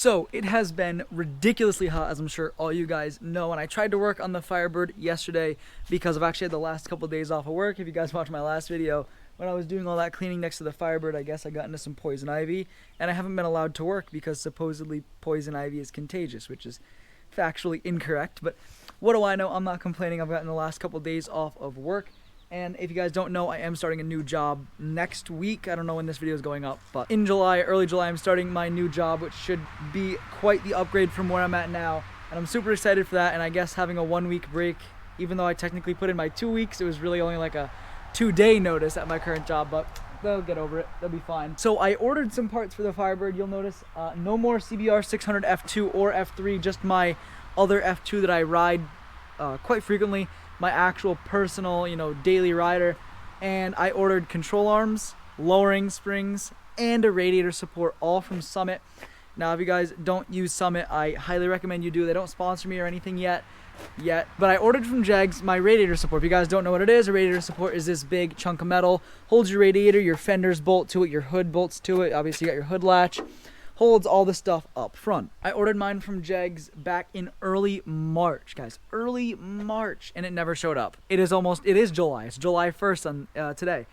So it has been ridiculously hot, as I'm sure all you guys know, and I tried to work on the Firebird yesterday because I've actually had the last couple of days off of work. If you guys watched my last video, when I was doing all that cleaning next to the Firebird, I guess I got into some poison ivy, and I haven't been allowed to work because supposedly poison ivy is contagious, which is factually incorrect, but what do I know? I'm not complaining. I've gotten the last couple of days off of work. And if you guys don't know, I am starting a new job next week. I don't know when this video is going up, but in July, early July, I'm starting my new job, which should be quite the upgrade from where I'm at now. And I'm super excited for that. And I guess having a 1 week break, even though I technically put in my 2 weeks, it was really only like a 2-day notice at my current job, but they'll get over it. They'll be fine. So I ordered some parts for the Firebird. You'll notice no more CBR 600 F2 or F3, just my other F2 that I ride quite frequently. My actual personal, daily rider. And I ordered control arms, lowering springs, and a radiator support, all from Summit. Now, if you guys don't use Summit, I highly recommend you do. They don't sponsor me or anything yet. But I ordered from Jegs my radiator support. If you guys don't know what it is, a radiator support is this big chunk of metal. Holds your radiator, your fenders bolt to it, your hood bolts to it. Obviously, you got your hood latch. Holds all the stuff up front. I ordered mine from Jegs back in early March, guys. Early March, and it never showed up. It is July. It's July 1st on today.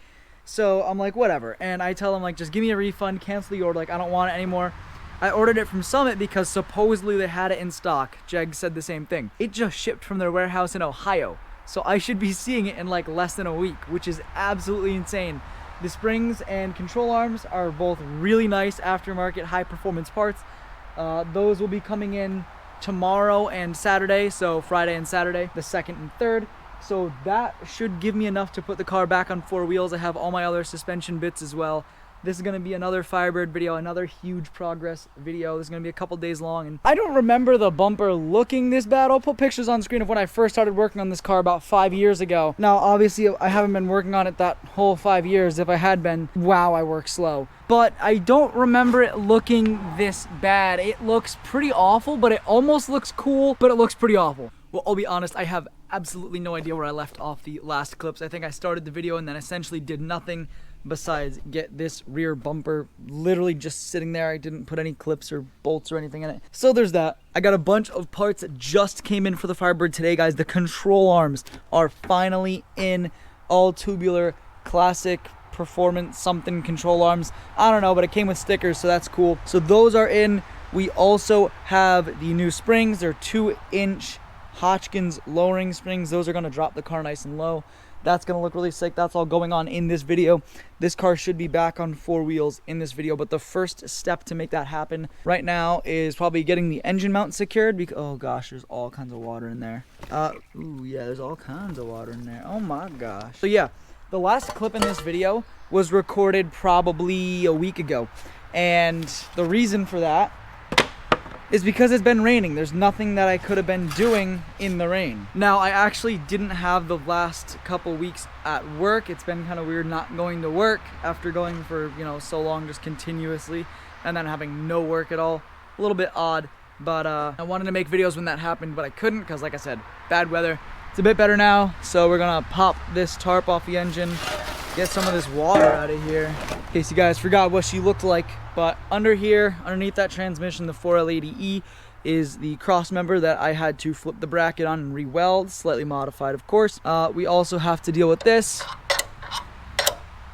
So I'm like, whatever. And I tell them, like, just give me a refund, cancel the order. Like, I don't want it anymore. I ordered it from Summit because supposedly they had it in stock. Jegs said the same thing. It just shipped from their warehouse in Ohio. So I should be seeing it in like less than a week, which is absolutely insane. The springs and control arms are both really nice aftermarket high performance parts. Those will be coming in tomorrow and Saturday, so Friday and Saturday, the 2nd and 3rd. So that should give me enough to put the car back on 4 wheels. I have all my other suspension bits as well. This is going to be another Firebird video, another huge progress video. This is going to be a couple days long. And I don't remember the bumper looking this bad. I'll put pictures on screen of when I first started working on this car about 5 years ago. Now, obviously, I haven't been working on it that whole 5 years. If I had been, wow, I work slow. But I don't remember it looking this bad. It looks pretty awful, but it almost looks cool, but it looks pretty awful. Well, I'll be honest, I have absolutely no idea where I left off the last clips. I think I started the video and then essentially did nothing besides get this rear bumper literally just sitting there. I didn't put any clips or bolts or anything in it. So there's that. I got a bunch of parts that just came in for the Firebird today, guys. The control arms are finally in. All tubular, classic performance something control arms. I don't know, but it came with stickers, so that's cool. So those are in. We also have the new springs. They're 2-inch Hotchkiss lowering springs. Those are going to drop the car nice and low. That's going to look really sick. That's all going on in this video. This car should be back on 4 wheels in this video, but the first step to make that happen right now is probably getting the engine mount secured because, oh gosh, there's all kinds of water in there. Ooh, yeah, there's all kinds of water in there. Oh my gosh. So yeah, the last clip in this video was recorded probably a week ago, and the reason for that is because it's been raining. There's nothing that I could have been doing in the rain. Now, I actually didn't have the last couple weeks at work. It's been kind of weird not going to work after going for, so long just continuously and then having no work at all. A little bit odd, but I wanted to make videos when that happened, but I couldn't because, like I said, bad weather. It's a bit better now, so we're gonna pop this tarp off the engine, get some of this water out of here. In case you guys forgot what she looked like. But under here, underneath that transmission, the 4L80E is the cross member that I had to flip the bracket on and re-weld, slightly modified, of course. We also have to deal with this,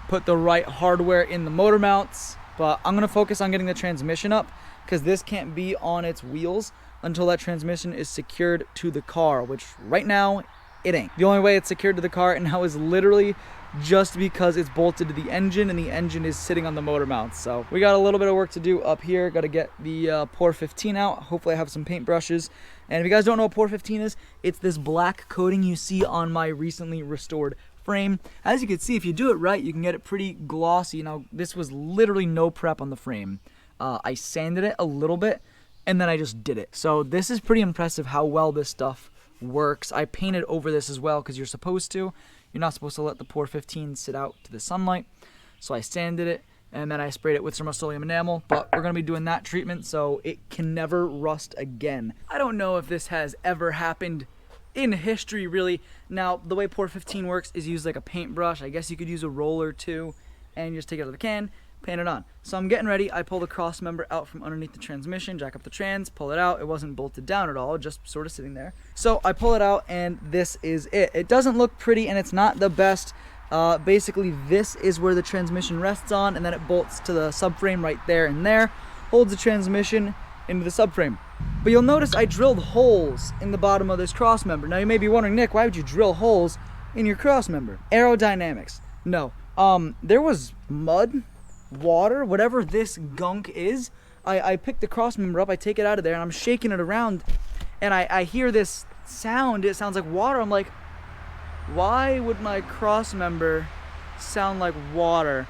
put the right hardware in the motor mounts, but I'm gonna focus on getting the transmission up because this can't be on its wheels until that transmission is secured to the car, which right now, it ain't. The only way it's secured to the car and now is literally just because it's bolted to the engine and the engine is sitting on the motor mounts. So we got a little bit of work to do up here. Got to get the Pour 15 out. Hopefully I have some paint brushes. And if you guys don't know what Pour 15 is, it's this black coating you see on my recently restored frame. As you can see, if you do it right, you can get it pretty glossy. Now, this was literally no prep on the frame. I sanded it a little bit and then I just did it. So this is pretty impressive how well this stuff works. I painted over this as well because you're supposed to. You're not supposed to let the Pour 15 sit out to the sunlight. So I sanded it and then I sprayed it with some Rust-Oleum enamel, but we're gonna be doing that treatment so it can never rust again. I don't know if this has ever happened in history, really. Now, the way Pour 15 works is use like a paintbrush. I guess you could use a roller too and just take it out of the can, paint it on. So I'm getting ready. I pull the cross member out from underneath the transmission, jack up the trans, pull it out. It wasn't bolted down at all, just sort of sitting there. So I pull it out, and this is it. It doesn't look pretty, and it's not the best. Basically, this is where the transmission rests on, and then it bolts to the subframe right there and there, holds the transmission into the subframe. But you'll notice I drilled holes in the bottom of this cross member. Now you may be wondering, Nick, why would you drill holes in your cross member? Aerodynamics. No. There was mud, water, whatever this gunk is. I pick the cross member up, I take it out of there, and I'm shaking it around, and I hear this sound. It sounds like water. I'm like, why would my cross member sound like water?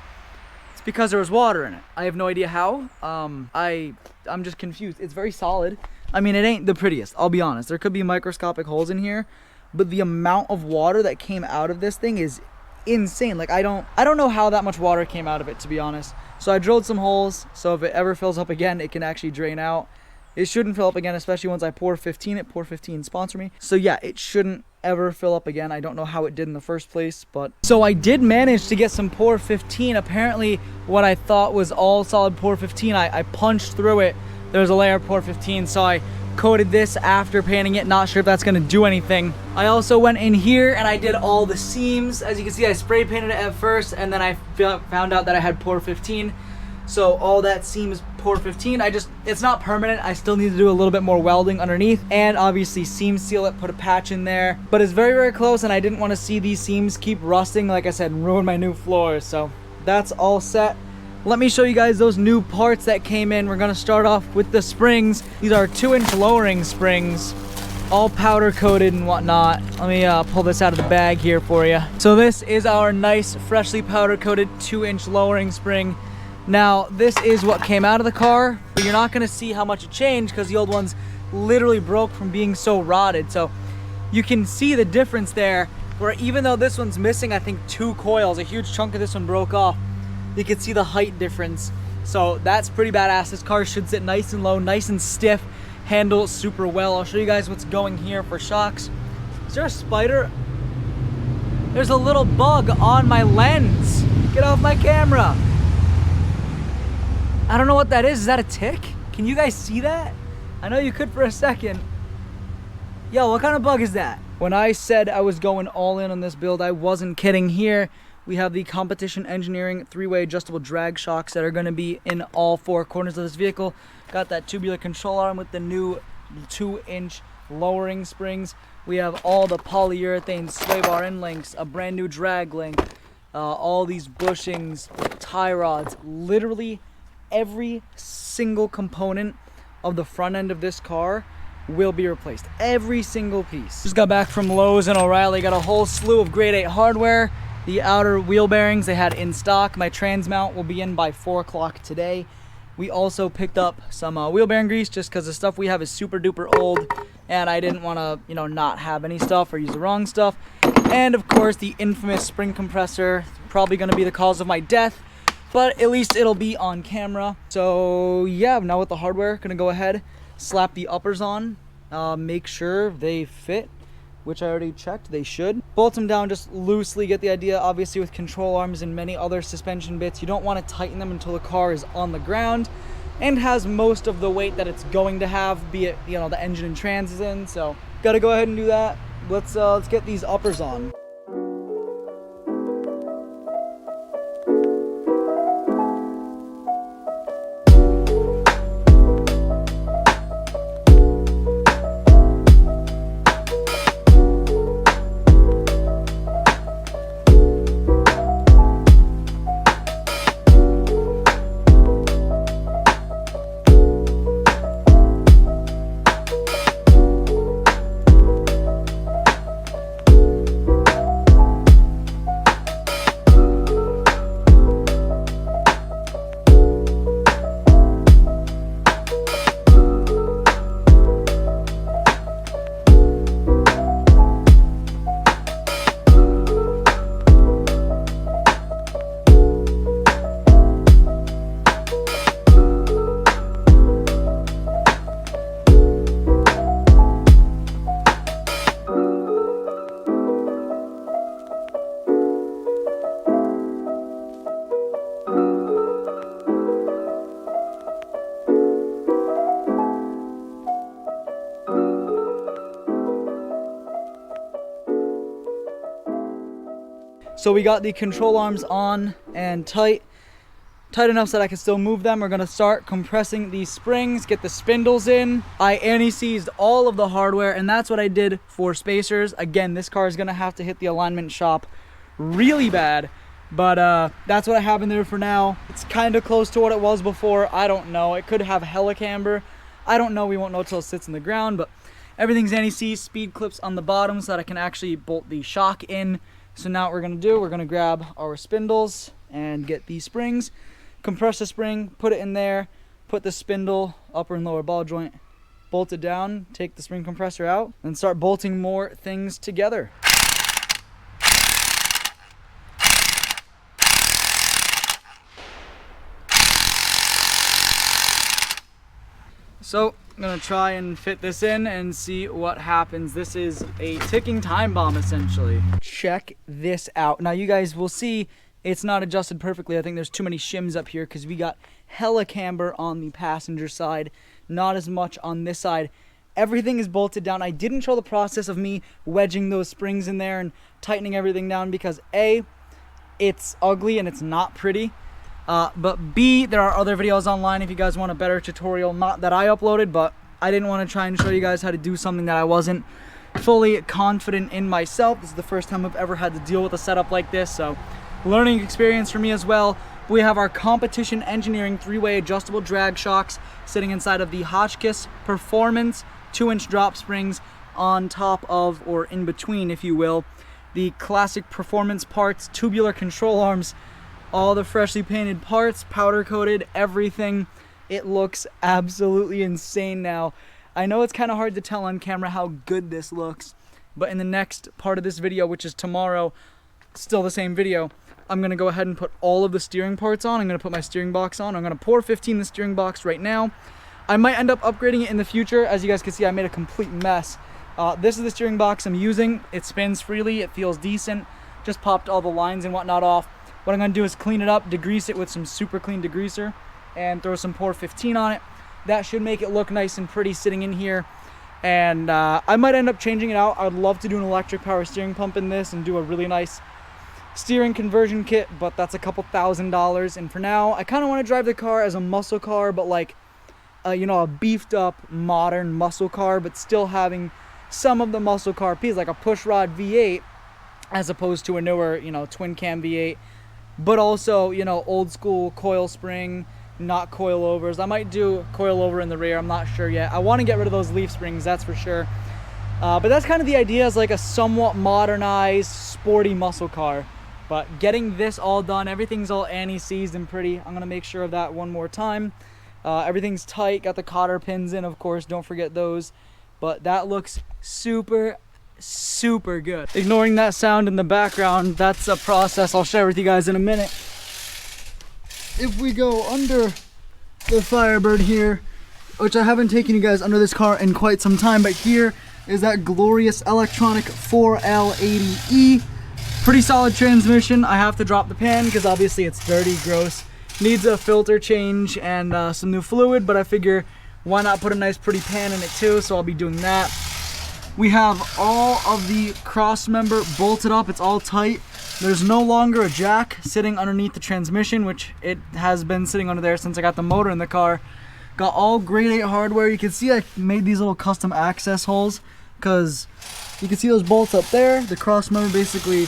It's because there was water in it. I have no idea how. I'm just confused. It's very solid. I mean, it ain't the prettiest, I'll be honest. There could be microscopic holes in here, but the amount of water that came out of this thing is insane. Like, I don't know how that much water came out of it, to be honest. So I drilled some holes, so if it ever fills up again, it can actually drain out. It shouldn't fill up again, especially once I pour 15 it. Pour 15 sponsor me. So yeah, it shouldn't ever fill up again. I don't know how it did in the first place, but so I did manage to get some pour 15. Apparently what I thought was all solid pour 15, I punched through it. There's a layer of pour 15, so I coated this after painting it. Not sure if that's gonna do anything. I also went in here and I did all the seams. As you can see, I spray painted it at first, and then I found out that I had pour 15. So all that seam is pour 15. It's not permanent. I still need to do a little bit more welding underneath, and obviously seam seal it, put a patch in there. But it's very, very close, and I didn't want to see these seams keep rusting, like I said, and ruin my new floors. So that's all set. Let me show you guys those new parts that came in. We're gonna start off with the springs. These are 2-inch lowering springs, all powder coated and whatnot. Let me pull this out of the bag here for you. So this is our nice, freshly powder coated 2-inch lowering spring. Now, this is what came out of the car, but you're not gonna see how much it changed because the old ones literally broke from being so rotted. So you can see the difference there, where even though this one's missing, I think 2 coils, a huge chunk of this one broke off. You can see the height difference. So that's pretty badass. This car should sit nice and low, nice and stiff, handle super well. I'll show you guys what's going here for shocks. Is there a spider? There's a little bug on my lens. Get off my camera. I don't know what that is. Is that a tick? Can you guys see that? I know you could for a second. Yo, what kind of bug is that? When I said I was going all in on this build, I wasn't kidding. Here we have the Competition Engineering 3-way adjustable drag shocks that are going to be in all 4 corners of this vehicle. Got that tubular control arm with the new 2-inch lowering springs. We have all the polyurethane sway bar end links, a brand new drag link, all these bushings, tie rods, literally every single component of the front end of this car will be replaced. Every single piece. Just got back from Lowe's and O'Reilly. Got a whole slew of grade 8 hardware. The outer wheel bearings they had in stock. My trans mount will be in by 4 o'clock today. We also picked up some wheel bearing grease just because the stuff we have is super duper old, and I didn't want to, you know, not have any stuff or use the wrong stuff. And of course the infamous spring compressor, probably going to be the cause of my death, but at least it'll be on camera. So yeah, now with the hardware, gonna go ahead, slap the uppers on, make sure they fit, which I already checked, they should. Bolt them down just loosely, get the idea. Obviously with control arms and many other suspension bits, you don't want to tighten them until the car is on the ground and has most of the weight that it's going to have, be it, you know, the engine and trans is in. So gotta go ahead and do that. Let's get these uppers on. So we got the control arms on and tight enough so that I can still move them. We're gonna start compressing these springs, get the spindles in. I anti-seized all of the hardware, and that's what I did for spacers. Again, this car is gonna have to hit the alignment shop really bad, but that's what I have in there for now. It's kind of close to what it was before. I don't know, it could have helicamber. I don't know, we won't know until it sits in the ground, but everything's anti-seized, speed clips on the bottom so that I can actually bolt the shock in. So now what we're gonna do, we're gonna grab our spindles and get these springs, compress the spring, put it in there, put the spindle, upper and lower ball joint, bolt it down, take the spring compressor out, and start bolting more things together. So I'm gonna try and fit this in and see what happens. This is a ticking time bomb essentially. Check this out. Now you guys will see it's not adjusted perfectly. I think there's too many shims up here because we got helicamber on the passenger side, not as much on this side. Everything is bolted down. I didn't show the process of me wedging those springs in there and tightening everything down because A, it's ugly and it's not pretty. But B, there are other videos online if you guys want a better tutorial. Not that I uploaded, but I didn't want to try and show you guys how to do something that I wasn't fully confident in myself. This is the first time I've ever had to deal with a setup like this, so learning experience for me as well. We have our competition engineering 3-way adjustable drag shocks sitting inside of the Hotchkiss Performance 2-inch drop springs on top of, or in between if you will, the classic performance parts, tubular control arms, all the freshly painted parts, powder coated, everything. It looks absolutely insane now. I know it's kind of hard to tell on camera how good this looks, but in the next part of this video, which is tomorrow, still the same video, I'm gonna go ahead and put all of the steering parts on. I'm gonna put my steering box on. I'm gonna pour 15 in the steering box right now. I might end up upgrading it in the future. As you guys can see, I made a complete mess. This is the steering box I'm using. It spins freely, it feels decent. Just popped all the lines and whatnot off. What I'm gonna do is clean it up, degrease it with some SuperClean degreaser, and throw some pour 15 on it. That should make it look nice and pretty sitting in here. And I might end up changing it out. I would love to do an electric power steering pump in this and do a really nice steering conversion kit, but that's a couple $1,000s. And for now, I kind of want to drive the car as a muscle car, but like, you know, a beefed up modern muscle car, but still having some of the muscle car pieces, like a pushrod V8, as opposed to a newer, you know, twin cam V8. But also, you know, old school coil spring, not coilovers. I might do coilover in the rear, I'm not sure yet. I want to get rid of those leaf springs, that's for sure. But that's kind of the idea, is like a somewhat modernized, sporty muscle car. But getting this all done, everything's all anti-seized and pretty. I'm gonna make sure of that one more time. Everything's tight, got the cotter pins in, of course, don't forget those. But that looks super good. Ignoring that sound in the background, that's a process I'll share with you guys in a minute. If we go under the Firebird here, which I haven't taken you guys under this car in quite some time, but here is that glorious electronic 4L80E. Pretty solid transmission. I have to drop the pan because obviously it's dirty, gross. Needs a filter change and some new fluid, but I figure why not put a nice pretty pan in it too, so I'll be doing that. We have all of the cross member bolted up, it's all tight. There's no longer a jack sitting underneath the transmission, which it has been sitting under there since I got the motor in the car. Got all grade 8 hardware. You can see I made these little custom access holes because you can see those bolts up there. The cross member basically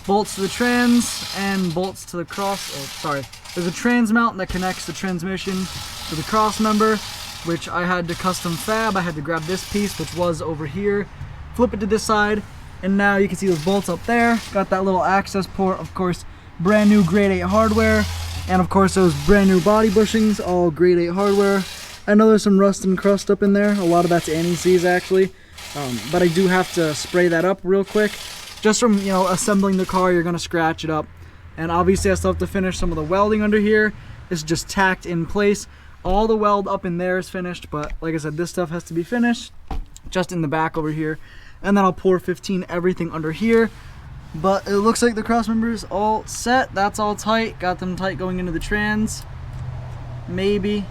bolts to the trans and bolts to the cross, oh sorry. There's a trans mount that connects the transmission to the cross member, which I had to custom fab. I had to grab this piece, which was over here, flip it to this side, and now you can see those bolts up there. Got that little access port, of course, brand new grade 8 hardware, and of course those brand new body bushings, all grade 8 hardware. I know there's some rust and crust up in there. A lot of that's anti-seize actually, but I do have to spray that up real quick. Just from, you know, assembling the car, you're gonna scratch it up. And obviously I still have to finish some of the welding under here. It's just tacked in place. All the weld up in there is finished, but like I said, this stuff has to be finished just in the back over here. And then I'll pour 15 everything under here. But it looks like the cross member is all set. That's all tight. Got them tight going into the trans. Maybe.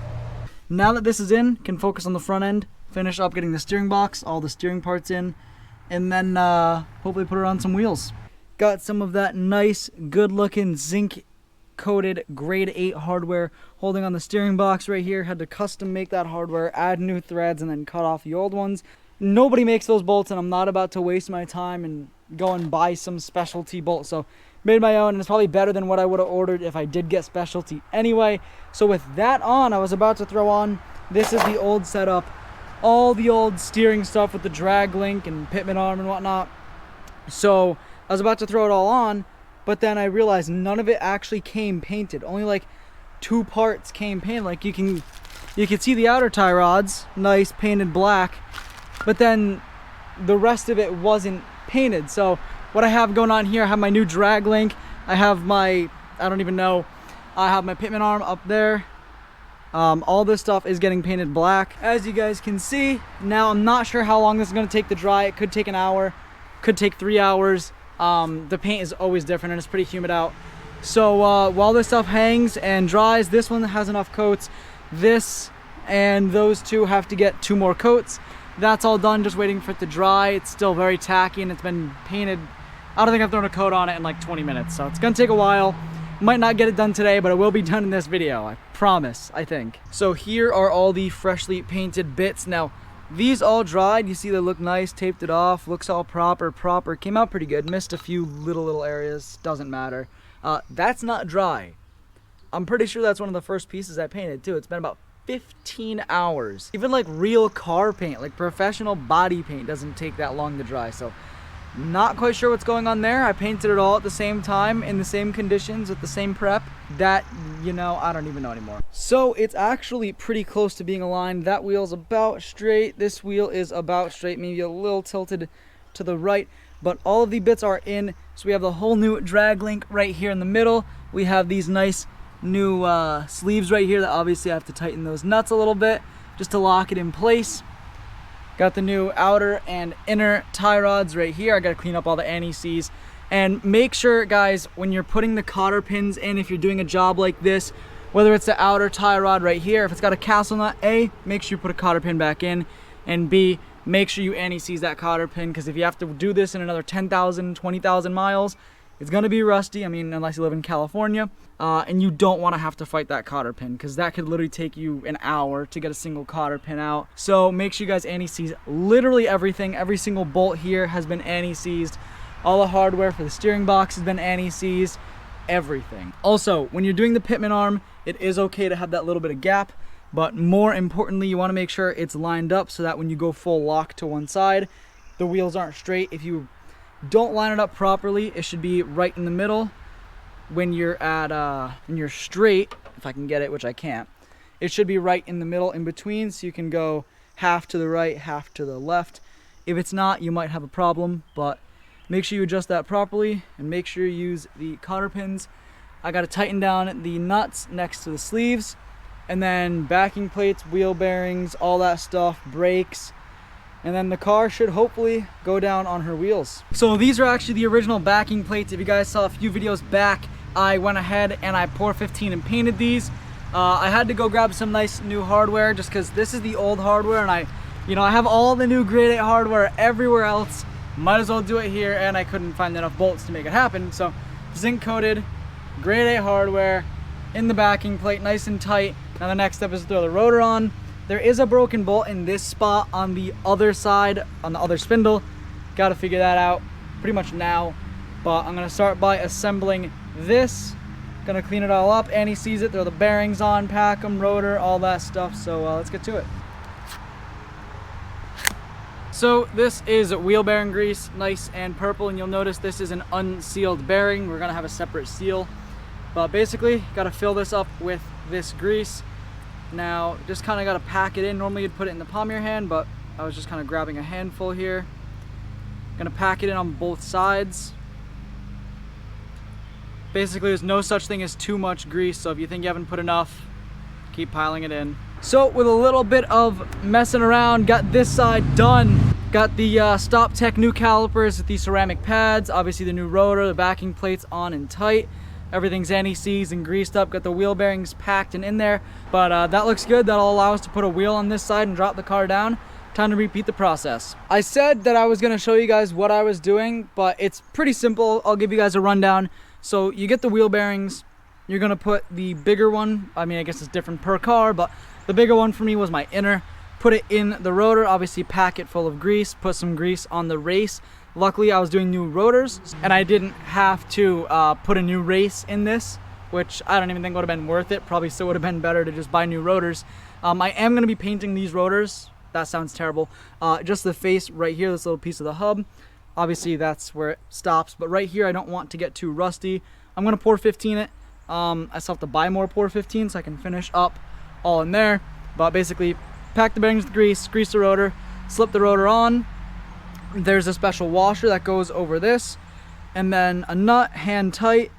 Now that this is in, can focus on the front end, finish up getting the steering box, all the steering parts in, and then hopefully put it on some wheels. Got some of that nice, good-looking zinc-coated grade 8 hardware holding on the steering box right here. Had to custom make that hardware, add new threads, and then cut off the old ones. Nobody makes those bolts, and I'm not about to waste my time and go and buy some specialty bolt. So made my own, and it's probably better than what I would have ordered if I did get specialty anyway. So with that on, I was about to throw on, this is the old setup, all the old steering stuff with the drag link and pitman arm and whatnot. So I was about to throw it all on, but then I realized none of it actually came painted. Only like 2 parts came painted. Like you can see the outer tie rods, nice painted black, but then the rest of it wasn't painted. So what I have going on here, I have my new drag link, I have my, I don't even know, I have my pitman arm up there. All this stuff is getting painted black, as you guys can see. Now I'm not sure how long this is going to take to dry. It could take an hour, could take 3 hours. The paint is always different and it's pretty humid out. So while this stuff hangs and dries, this one has enough coats. This and those two have to get 2 more coats. That's all done, just waiting for it to dry. It's still very tacky and it's been painted. I don't think I've thrown a coat on it in like 20 minutes, so it's gonna take a while. Might not get it done today, but it will be done in this video, I promise, I think. So here are all the freshly painted bits. Now, these all dried. You see they look nice, taped it off, looks all proper. Came out pretty good, missed a few little areas, doesn't matter. That's not dry. I'm pretty sure that's one of the first pieces I painted too. It's been about 15 hours. Even like real car paint, like professional body paint, doesn't take that long to dry. So not quite sure what's going on there. I painted it all at the same time in the same conditions with the same prep. That, you know, I don't even know anymore. So it's actually pretty close to being aligned. That wheel's about straight. This wheel is about straight, maybe a little tilted to the right, but all of the bits are in. So we have the whole new drag link right here in the middle. We have these nice new sleeves right here that obviously I have to tighten those nuts a little bit just to lock it in place. Got the new outer and inner tie rods right here. I got to clean up all the anti-seize. And make sure, guys, when you're putting the cotter pins in, if you're doing a job like this, whether it's the outer tie rod right here, if it's got a castle nut, A, make sure you put a cotter pin back in, and B, make sure you anti-seize that cotter pin, because if you have to do this in another 10,000, 20,000 miles, it's gonna be rusty. I mean, unless you live in California, and you don't want to have to fight that cotter pin, because that could literally take you an hour to get a single cotter pin out. So make sure you guys anti-seize literally everything. Every single bolt here has been anti-seized. All the hardware for the steering box has been anti-seized. Everything. Also, when you're doing the pitman arm, it is okay to have that little bit of gap, but more importantly, you want to make sure it's lined up so that when you go full lock to one side, the wheels aren't straight. If you don't line it up properly, it should be right in the middle. When you're straight, if I can get it, which I can't, it should be right in the middle in between, so you can go half to the right, half to the left. If it's not, you might have a problem, but make sure you adjust that properly and make sure you use the cotter pins. I got to tighten down the nuts next to the sleeves, and then backing plates, wheel bearings, all that stuff, brakes. And then the car should hopefully go down on her wheels. So these are actually the original backing plates. If you guys saw a few videos back, I went ahead and I pour 15 and painted these. I had to go grab some nice new hardware just because this is the old hardware, and I have all the new grade 8 hardware everywhere else. Might as well do it here, and I couldn't find enough bolts to make it happen. So zinc coated, grade 8 hardware in the backing plate, nice and tight. Now the next step is to throw the rotor on. There is a broken bolt in this spot on the other side, on the other spindle. Got to figure that out pretty much now. But I'm going to start by assembling this. Going to clean it all up, anti-seize it, throw the bearings on, pack them, rotor, all that stuff. So let's get to it. So this is wheel bearing grease, nice and purple, and you'll notice this is an unsealed bearing. We're going to have a separate seal. But basically, got to fill this up with this grease. Now, just kind of got to pack it in. Normally you'd put it in the palm of your hand, but I was just kind of grabbing a handful here. Gonna pack it in on both sides. Basically, there's no such thing as too much grease, so if you think you haven't put enough, keep piling it in. So with a little bit of messing around, got this side done. Got the Stop Tech new calipers with the ceramic pads, obviously the new rotor, the backing plates on and tight. Everything's anti-seized and greased up. Got the wheel bearings packed and in there. But that looks good. That'll allow us to put a wheel on this side and drop the car down. time to repeat the process. I said that I was gonna show you guys what I was doing, but it's pretty simple. I'll give you guys a rundown. So you get the wheel bearings. You're gonna put the bigger one. I mean, I guess it's different per car, but the bigger one for me was my inner. Put it in the rotor, obviously pack it full of grease, put some grease on the race. Luckily, I was doing new rotors, and I didn't have to put a new race in this, which I don't even think would have been worth it. Probably still would have been better to just buy new rotors. I am gonna be painting these rotors. That sounds terrible. Just the face right here, this little piece of the hub. Obviously, that's where it stops, but right here, I don't want to get too rusty. I'm gonna pour 15 it. I still have to buy more pour 15 so I can finish up all in there. But basically, pack the bearings with grease, grease the rotor, slip the rotor on. There's a special washer that goes over this, and then a nut, hand tight,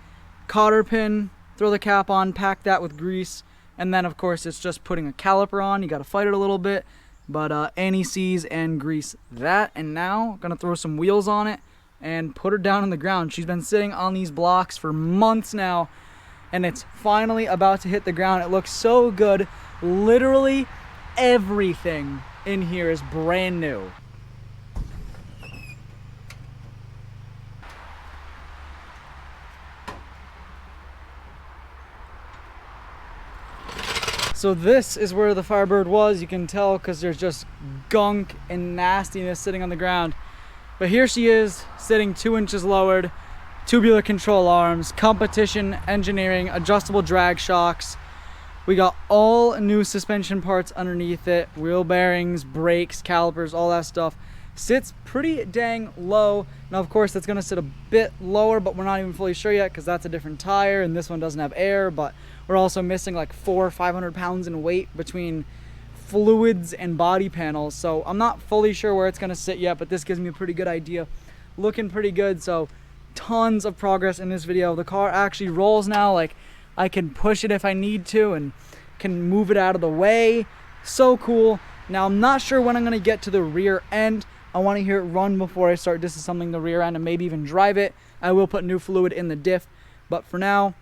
cotter pin, throw the cap on, pack that with grease, and then of course it's just putting a caliper on. You got to fight it a little bit, but anti-seize and grease that. And now gonna throw some wheels on it and put her down on the ground. She's been sitting on these blocks for months now, and it's finally about to hit the ground. It looks so good. Literally everything in here is brand new. So this is where the Firebird was. You can tell because there's just gunk and nastiness sitting on the ground. But here she is, sitting 2 inches lowered, tubular control arms, competition engineering, adjustable drag shocks. We got all new suspension parts underneath it, wheel bearings, brakes, calipers, all that stuff. Sits pretty dang low. Now of course that's gonna sit a bit lower, but we're not even fully sure yet because that's a different tire and this one doesn't have air. But we're also missing like 400 or 500 pounds in weight between fluids and body panels. So I'm not fully sure where it's gonna sit yet, but this gives me a pretty good idea. Looking pretty good. So tons of progress in this video. The car actually rolls now. Like I can push it if I need to and can move it out of the way. So cool. Now I'm not sure when I'm gonna get to the rear end. I want to hear it run before I start disassembling the rear end and maybe even drive it. I will put new fluid in the diff, but for now,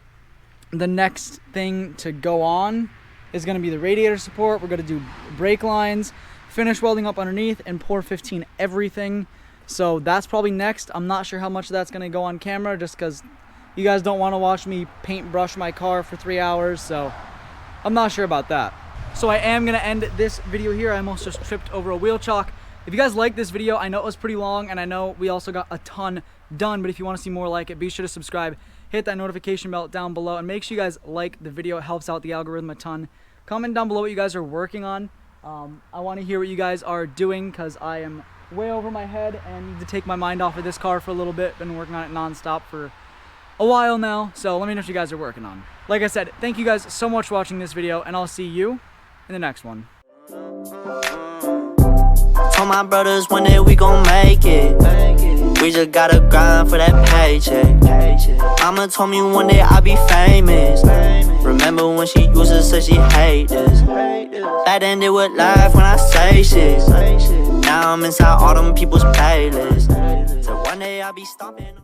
the next thing to go on is going to be the radiator support. We're going to do brake lines, finish welding up underneath, and pour 15 everything. So that's probably next. I'm not sure how much of that's going to go on camera just because you guys don't want to watch me paintbrush my car for 3 hours, so I'm not sure about that. So I am going to end this video here. I almost just tripped over a wheel chock. If you guys like this video, I know it was pretty long and I know we also got a ton done, but if you want to see more like it, be sure to subscribe, hit that notification bell down below, and make sure you guys like the video. It helps out the algorithm a ton. Comment down below what you guys are working on. I want to hear what you guys are doing because I am way over my head and need to take my mind off of this car for a little bit. Been working on it non-stop for a while now, so let me know what you guys are working on. Like I said, thank you guys so much for watching this video, and I'll see you in the next one. Told my brothers one day we gon' make it. We just gotta grind for that paycheck. Mama told me one day I'll be famous. Remember when she used to say she hate this. Back then they would laugh when I say shit. Now I'm inside all them people's playlists. So one day I'll be stomping.